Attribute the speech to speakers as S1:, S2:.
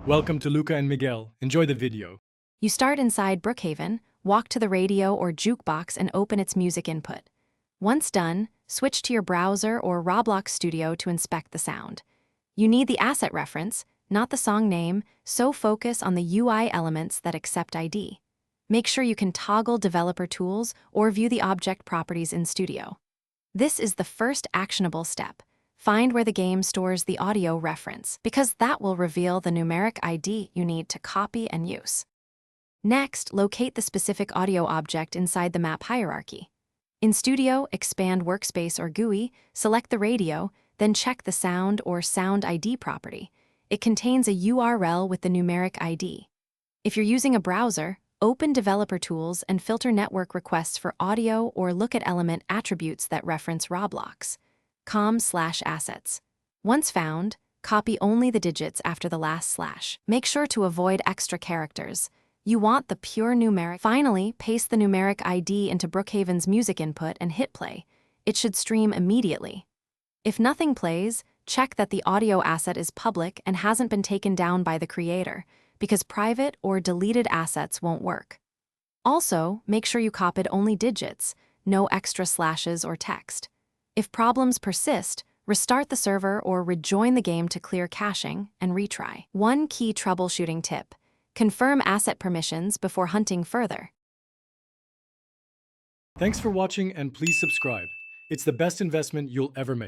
S1: Welcome to Luca and Miguel. Enjoy the video.
S2: You start inside Brookhaven, walk to the radio or jukebox and open its music input. Once done, switch to your browser or Roblox Studio to inspect the sound. You need the asset reference, not the song name, so focus on the UI elements that accept ID. Make sure you can toggle developer tools or view the object properties in Studio. This is the first actionable step. Find where the game stores the audio reference, because that will reveal the numeric ID you need to copy and use. Next, locate the specific audio object inside the map hierarchy. In Studio, expand Workspace or GUI, select the radio, then check the sound or sound ID property. It contains a URL with the numeric ID. If you're using a browser, open Developer Tools and filter network requests for audio or look at element attributes that reference Roblox. com/assets. Once found, copy only the digits after the last slash. Make sure to avoid extra characters. You want the pure numeric. Finally, paste the numeric ID into Brookhaven's music input and hit play. It should stream immediately. If nothing plays, check that the audio asset is public and hasn't been taken down by the creator, because private or deleted assets won't work. Also, make sure you copied only digits, no extra slashes or text. If problems persist, restart the server or rejoin the game to clear caching and retry. One key troubleshooting tip: confirm asset permissions before hunting further.
S1: Thanks for watching and please subscribe. It's the best investment you'll ever make.